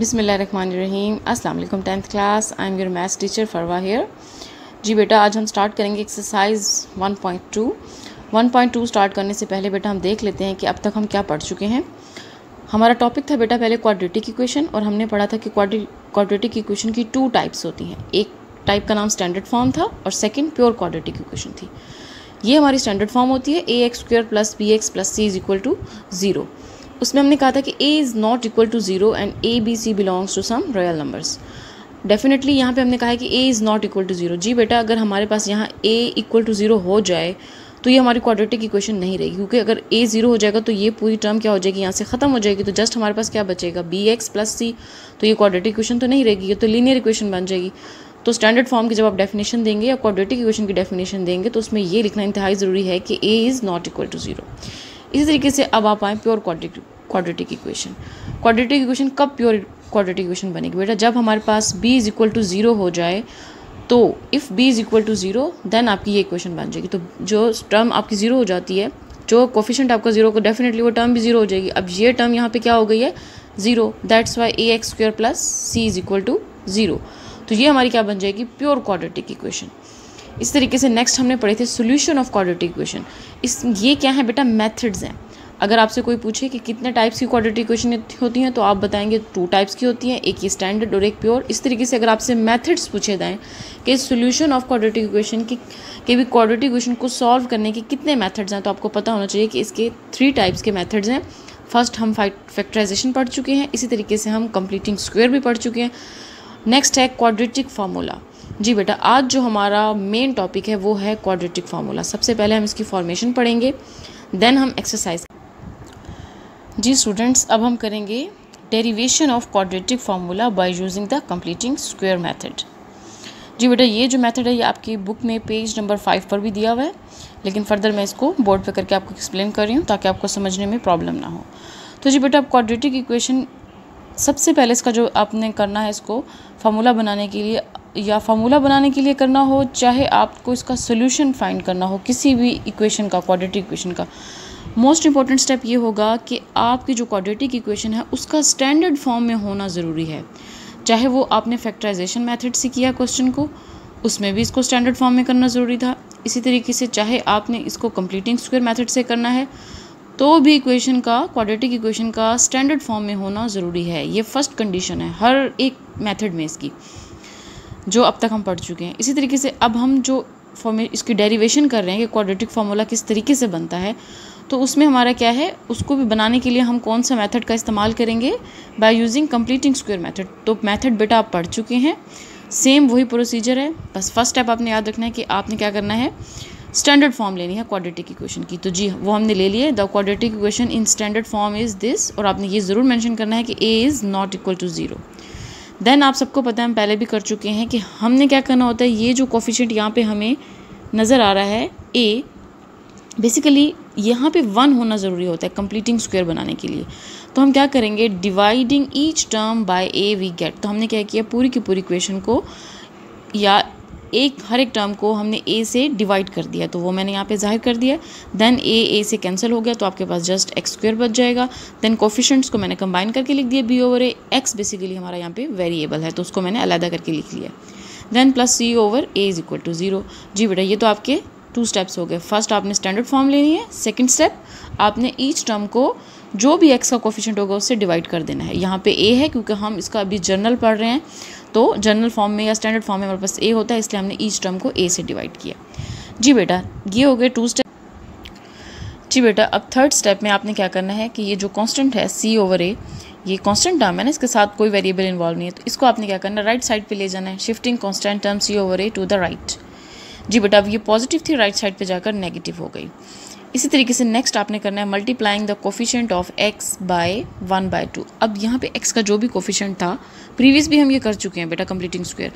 बिस्मिल्लाहिर्रहमानिर्रहीम। अस्सलाम वालेकुम 10th class. I am your maths teacher Farwa here. जी बेटा, आज हम स्टार्ट करेंगे एक्सरसाइज 1.2। 1.2 स्टार्ट करने से पहले बेटा हम देख लेते हैं कि अब तक हम क्या पढ़ चुके हैं। हमारा टॉपिक था बेटा पहले क्वाड्रेटिक इक्वेशन, और हमने पढ़ा था कि क्वाड्रेटिक इक्वेशन की 2 टाइप्स होती हैं। एक टाइप का नाम स्टैंडर्ड फॉर्म था और सेकेंड प्योर क्वाड्रेटिक इक्वेशन थी। ये हमारी स्टैंडर्ड फॉर्म होती है ax² + bx + c = 0। उसमें हमने कहा था कि a is not equal to 0 and a b c belongs to some real numbers. Definitely यहाँ पे हमने कहा है कि a is not equal to 0। जी बेटा, अगर हमारे पास यहाँ a इक्वल टू 0 हो जाए तो ये हमारी क्वाड्रेटिक इक्वेशन नहीं रहेगी, क्योंकि अगर a 0 हो जाएगा तो ये पूरी टर्म क्या हो जाएगी, यहाँ से ख़त्म हो जाएगी। तो जस्ट हमारे पास क्या बचेगा, bx + c। तो ये क्वाड्रेटिक इक्वेशन तो नहीं रहेगी, ये तो लीनियर इक्वेशन बन जाएगी। तो स्टैंडर्ड फॉर्म की जब आप डेफिनेशन देंगे या क्वाड्रेटिक इक्वेशन की डेफिनेशन देंगे तो उसमें ये लिखना इंतहाई ज़रूरी है कि a is not equal to 0। इसी तरीके से अब आप आएँ pure quadratic equation. Quadratic equation कब प्योर क्वाड्रेटिक इक्वेशन बनेगी बेटा, जब हमारे पास b इज़ इक्वल टू 0 हो जाए। तो if b is equal to 0 then आपकी ये इक्वेशन बन जाएगी। तो जो टर्म आपकी 0 हो जाती है, जो कोफिशिएंट आपका 0 को, डेफिनेटली वो टर्म भी 0 हो जाएगी। अब ये टर्म यहाँ पे क्या हो गई है, 0। That's why ax² + c = 0। तो ये हमारी क्या बन जाएगी, प्योर क्वाड्रेटिक इक्वेशन। इस तरीके से नेक्स्ट हमने पढ़े थे सोल्यूशन ऑफ क्वाड्रेटिक इक्वेशन। ये क्या है बेटा, मेथड्स हैं। अगर आपसे कोई पूछे कि कितने टाइप्स की क्वाड्रेटिक इक्वेशन होती हैं तो आप बताएंगे 2 टाइप्स की होती हैं, एक ये स्टैंडर्ड और एक प्योर। इस तरीके से अगर आपसे मेथड्स पूछे जाएँ कि सोल्यूशन ऑफ क्वाड्रेटिक इक्वेशन के भी क्वाड्रेटिक इक्वेशन को सॉल्व करने के कितने मेथड्स हैं, तो आपको पता होना चाहिए कि इसके 3 टाइप्स के मेथड्स हैं। फर्स्ट हम फैक्टराइजेशन पढ़ चुके हैं, इसी तरीके से हम कंप्लीटिंग स्क्वायर भी पढ़ चुके हैं। नेक्स्ट है क्वाड्रेटिक फार्मूला। जी बेटा, आज जो हमारा मेन टॉपिक है वो है क्वाड्रेटिक फार्मूला। सबसे पहले हम इसकी फॉर्मेशन पढ़ेंगे, देन हम एक्सरसाइज। जी स्टूडेंट्स, अब हम करेंगे derivation of quadratic formula by using the completing square method. जी बेटा, ये जो मेथड है ये आपकी बुक में पेज नंबर 5 पर भी दिया हुआ है, लेकिन फर्दर मैं इसको बोर्ड पे करके आपको एक्सप्लेन कर रही हूँ ताकि आपको समझने में प्रॉब्लम ना हो। तो जी बेटा, अब क्वाड्रेटिक इक्वेशन सबसे पहले इसका जो आपने करना है, इसको फार्मूला बनाने के लिए या फार्मूला बनाने के लिए करना हो, चाहे आपको इसका सोल्यूशन फाइंड करना हो किसी भी इक्वेशन का, क्वाड्रेटिक इक्वेशन का, मोस्ट इंपॉर्टेंट स्टेप ये होगा कि आपकी जो क्वाड्रेटिक इक्वेशन है उसका स्टैंडर्ड फॉर्म में होना ज़रूरी है। चाहे वो आपने फैक्टराइजेशन मेथड से किया क्वेश्चन को, उसमें भी इसको स्टैंडर्ड फॉर्म में करना ज़रूरी था। इसी तरीके से चाहे आपने इसको कंप्लीटिंग स्क्वायर मेथड से करना है तो भी इक्वेशन का, क्वाड्रेटिक इक्वेशन का स्टैंडर्ड फॉर्म में होना ज़रूरी है। ये फर्स्ट कंडीशन है हर एक मेथड में इसकी, जो अब तक हम पढ़ चुके हैं। इसी तरीके से अब हम जो इसकी डेरिवेशन कर रहे हैं कि क्वाड्रेटिक फार्मूला किस तरीके से बनता है, तो उसमें हमारा क्या है, उसको भी बनाने के लिए हम कौन सा मेथड का इस्तेमाल करेंगे, by using completing square method. तो मेथड बेटा आप पढ़ चुके हैं, सेम वही प्रोसीजर है, बस फर्स्ट स्टेप आपने याद रखना है कि आपने क्या करना है, स्टैंडर्ड फॉर्म लेनी है क्वाड्रेटिक इक्वेशन की। तो जी वो हमने ले लिए, the quadratic equation in standard form is this, और आपने ये ज़रूर मेंशन करना है कि a is not equal to 0। Then आप सबको पता है, हम पहले भी कर चुके हैं कि हमने क्या करना होता है, ये जो कोफिशिएंट यहाँ पे हमें नज़र आ रहा है a, बेसिकली यहाँ पे 1 होना ज़रूरी होता है कंप्लीटिंग स्क्वायर बनाने के लिए। तो हम क्या करेंगे, dividing each term by a we get. तो हमने क्या किया, पूरी की पूरी इक्वेशन को या हर एक टर्म को हमने a से डिवाइड कर दिया, तो वो मैंने यहाँ पे जाहिर कर दिया। देन a से कैंसिल हो गया तो आपके पास जस्ट x² बच जाएगा। देन कोफिशिएंट्स को मैंने कंबाइन करके लिख दिया b/a। x बेसिकली हमारा यहाँ पे वेरिएबल है तो उसको मैंने अलग करके लिख लिया। Then plus c/a is equal to 0। जी बेटा, ये तो आपके 2 स्टेप्स हो गए। फर्स्ट आपने स्टैंडर्ड फॉर्म लेनी है, सेकंड स्टेप आपने ईच टर्म को जो भी x का कोफिशिएंट होगा उससे डिवाइड कर देना है। यहाँ पे a है क्योंकि हम इसका अभी जर्नल पढ़ रहे हैं, तो जनरल फॉर्म में या स्टैंडर्ड फॉर्म में हमारे पास a होता है, इसलिए हमने ईच टर्म को a से डिवाइड किया। जी बेटा, ये हो गए 2 स्टेप। जी बेटा, अब थर्ड स्टेप में आपने क्या करना है कि ये जो कांस्टेंट है c/a, ये कांस्टेंट टर्म है ना, इसके साथ कोई वेरिएबल इन्वॉल्व नहीं है, तो इसको आपने क्या करना है, राइट साइड पे ले जाना है, shifting constant term c/a to the right. जी बेटा, अब ये पॉजिटिव थी, राइट साइड पे जाकर नेगेटिव हो गई। इसी तरीके से नेक्स्ट आपने करना है multiplying the coefficient of x by 1/2। अब यहाँ पे x का जो भी कोफिशिएंट था, प्रीवियस भी हम ये कर चुके हैं बेटा कंप्लीटिंग स्क्वायर,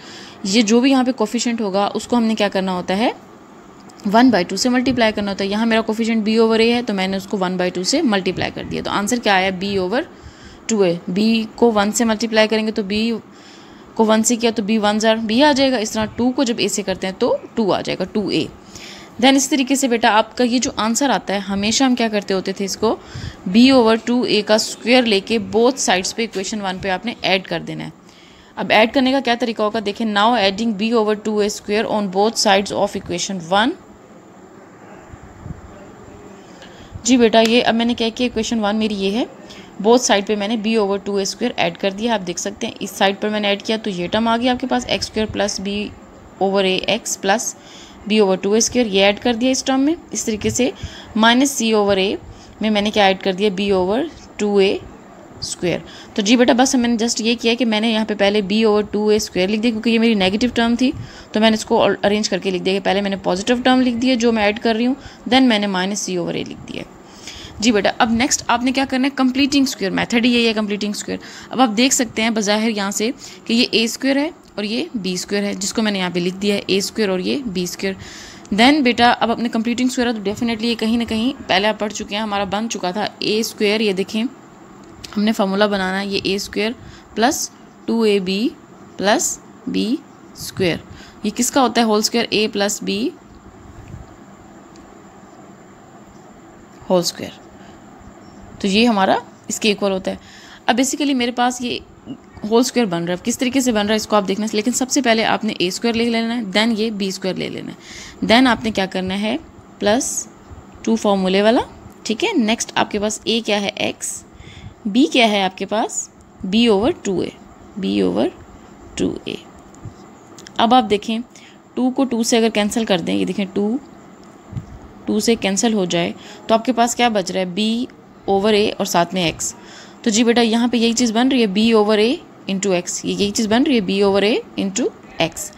ये जो भी यहाँ पे कोफिशिएंट होगा उसको हमने क्या करना होता है, 1/2 से मल्टीप्लाई करना होता है। यहाँ मेरा कोफिशिएंट b/a है तो मैंने उसको 1/2 से मल्टीप्लाई कर दिया, तो आंसर क्या आया, b/2a। b को 1 से मल्टीप्लाई करेंगे तो b को 1 से किया तो b 1 ज़ार b आ जाएगा। इस तरह 2 को जब a से करते हैं तो 2 आ जाएगा, 2a। देन इस तरीके से बेटा आपका ये जो आंसर आता है, हमेशा हम क्या करते होते थे, इसको b/2a का स्क्वायर लेके बोथ साइड्स पे इक्वेशन 1 पे आपने ऐड कर देना है। अब ऐड करने का क्या तरीका होगा, देखें, now adding b/2a square on both sides of equation 1। जी बेटा ये अब मैंने क्या किया, इक्वेशन 1 मेरी ये है, बोथ साइड पे मैंने b/2a स्क्वायर ऐड कर दिया। आप देख सकते हैं इस साइड पर मैंने ऐड किया तो ये टर्म आ गया आपके पास x² plus b/a x plus b/2a square, ये ऐड कर दिया इस टर्म में। इस तरीके से माइनस c/a में मैंने क्या ऐड कर दिया, b/2a स्क्वायर। तो जी बेटा बस मैंने जस्ट ये किया कि मैंने यहाँ पे पहले b/2a स्क्वायर लिख दिया, क्योंकि ये मेरी नेगेटिव टर्म थी तो मैंने इसको अरेंज करके लिख दिया कि पहले मैंने पॉजिटिव टर्म लिख दिया जो मैं ऐड कर रही हूँ, देन मैंने माइनस c/a लिख दिया। जी बेटा अब नेक्स्ट आपने क्या करना है, कंप्लीटिंग स्क्वायर, मेथड ही यही है कंप्लीटिंग स्क्वायर। अब आप देख सकते हैं बज़ाहिर यहाँ से कि ये a स्क्वायर है और ये b स्क्वायर है, जिसको मैंने यहाँ पे लिख दिया है a स्क्वायर और ये b स्क्वायर। देन बेटा अब अपने कंप्लीटिंग स्क्वायर है तो डेफिनेटली ये कहीं ना कहीं पहले आप पढ़ चुके हैं, हमारा बन चुका था a स्क्वायर। ये देखें हमने फार्मूला बनाना है, ये a square plus 2ab plus b square, ये किसका होता है, whole square a plus b whole square. तो ये हमारा इसके इक्वल होता है। अब बेसिकली मेरे पास ये होल स्क्वायर बन रहा है, किस तरीके से बन रहा है इसको आप देखना, लेकिन सबसे पहले आपने a स्क्वायर ले लेना है, देन ये b स्क्वायर ले लेना है, देन आपने क्या करना है प्लस 2 फॉर्मूले वाला, ठीक है। नेक्स्ट आपके पास a क्या है x, b क्या है आपके पास b/2a, b/2a। अब आप देखें 2 को 2 से अगर कैंसिल कर दें, ये देखें 2 से कैंसिल हो जाए तो आपके पास क्या बच रहा है, b/a और साथ में x। तो जी बेटा यहाँ पे यही चीज़ बन रही है b/a इंटू एक्स, ये यही चीज़ बन रही है b/a इंटू एक्स।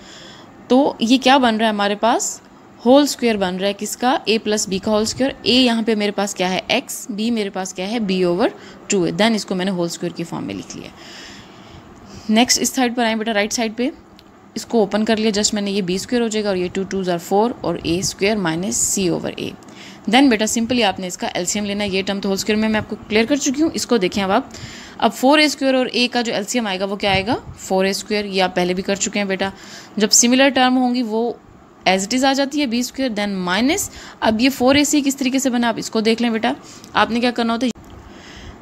तो ये क्या बन रहा है हमारे पास, होल स्क्वायर बन रहा है किसका, a प्लस b का होल स्क्वायर। a यहाँ पे मेरे पास क्या है x, b मेरे पास क्या है b/2a, देन इसको मैंने होल स्क्वायर की फॉर्म में लिख लिया। नेक्स्ट इस साइड पर आए बेटा, राइट साइड पे इसको ओपन कर लिया, जस्ट मैंने ये b स्क्वायर हो जाएगा और ये 2 2s are 4 और a square minus c/a। Then बेटा सिंपली आपने इसका एलसीएम लेना है, ये टर्म तो होल स्क्वायर में मैं आपको क्लियर कर चुकी हूँ। इसको देखें अब 4a स्क्वायर और a का जो एलसीएम आएगा वो क्या आएगा, 4a स्क्वायर, ये आप पहले भी कर चुके हैं बेटा। जब सिमिलर टर्म होंगी वो एज इट इज़ आ जाती है b स्क्वायर, देन माइनस, अब ये 4ac किस तरीके से बना आप इसको देख लें बेटा। आपने क्या करना होता है,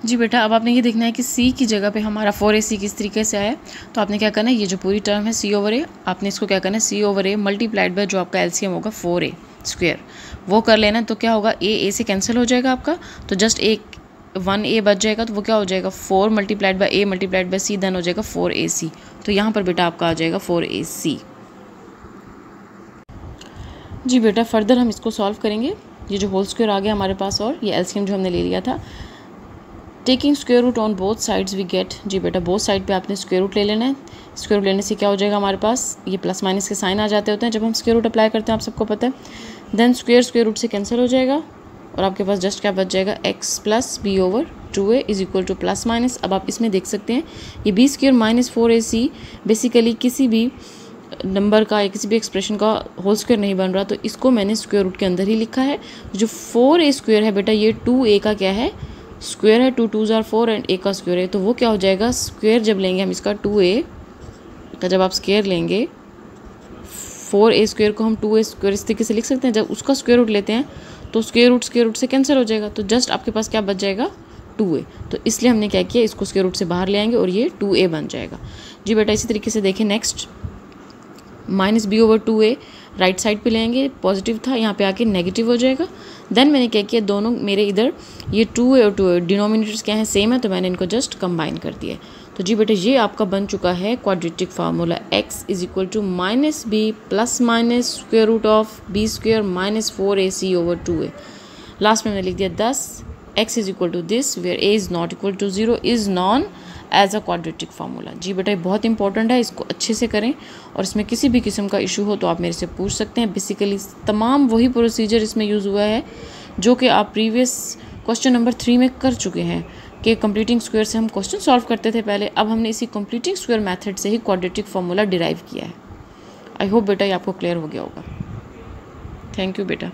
जी बेटा अब आपने ये देखना है कि c की जगह पे हमारा 4ac किस तरीके से आया। तो आपने क्या करना है, ये जो पूरी टर्म है c/a, आपने इसको क्या करना है c/a मल्टीप्लाइड बाय जो आपका एलसीएम होगा 4a स्क्वायर, वो कर लेना। तो क्या होगा, a से कैंसिल हो जाएगा आपका, तो जस्ट एक 1a बच जाएगा, तो वो क्या हो जाएगा 4 multiplied by a multiplied by c, then हो जाएगा 4ac। तो यहाँ पर बेटा आपका आ जाएगा 4ac। जी बेटा फर्दर हम इसको सॉल्व करेंगे। ये जो होल स्क्वायर आ गया हमारे पास और ये एलसीएम जो हमने ले लिया था, taking square root on both sides we get, जी बेटा बोथ साइड पे आपने स्क्वायर रूट ले लेना है। स्क्वायर रूट लेने से क्या हो जाएगा हमारे पास, ये प्लस माइनस के साइन आ जाते होते हैं जब हम स्क्वायर रूट अप्लाई करते हैं, आप सबको पता है। देन स्क्वायर रूट से कैंसिल हो जाएगा और आपके पास जस्ट क्या बच जाएगा, x plus b/2a is equal two plus minus. अब आप इसमें देख सकते हैं ये b square minus 4ac basically किसी भी नंबर का या किसी भी एक्सप्रेशन का होल स्क्वायर नहीं बन रहा, तो इसको मैंने स्क्वायर रूट के अंदर ही लिखा है। जो 4a स्क्वायर है बेटा ये 2a का क्या है, स्क्वायर है, 2 2s are 4 एंड a का स्क्वायर है, तो वो क्या हो जाएगा, स्क्वायर जब लेंगे हम इसका 2a का, जब आप स्क्वायर लेंगे 4a स्क्वायर को हम 2a स्क्वायर इस तरीके से लिख सकते हैं। जब उसका स्क्वायर रूट लेते हैं तो स्क्वायर रूट से कैंसिल हो जाएगा, तो जस्ट आपके पास क्या बच जाएगा 2a। तो इसलिए हमने क्या किया, इसको स्क्वायर रूट से बाहर ले आएंगे और ये 2a बन जाएगा। जी बेटा इसी तरीके से देखें, next minus b/2a right side पे लेंगे, पॉजिटिव था यहाँ पे आके नेगेटिव हो जाएगा। देन मैंने क्या किया, दोनों मेरे इधर ये 2a और 2a डिनोमिनेटर्स क्या है, सेम है, तो मैंने इनको जस्ट कंबाइन कर दिया। तो जी बेटा ये आपका बन चुका है quadratic formula, x is equal to minus b plus minus square root of b square minus 4ac/2a। Last में मैंने लिख दिया 10, x is equal to this where a is not equal to 0 is known as a quadratic formula. जी बेटा ये बहुत important है, इसको अच्छे से करें और इसमें किसी भी किस्म का इशू हो तो आप मेरे से पूछ सकते हैं। बेसिकली तमाम वही प्रोसीजर इसमें यूज़ हुआ है जो कि आप प्रीवियस क्वेश्चन नंबर 3 में कर चुके हैं कि कंप्लीटिंग स्क्वायर से हम क्वेश्चन सॉल्व करते थे पहले, अब हमने इसी कंप्लीटिंग स्क्वायर मेथड से ही क्वाड्रेटिक फार्मूला डिराइव किया है। आई होप बेटा ये आपको क्लियर हो गया होगा। थैंक यू बेटा।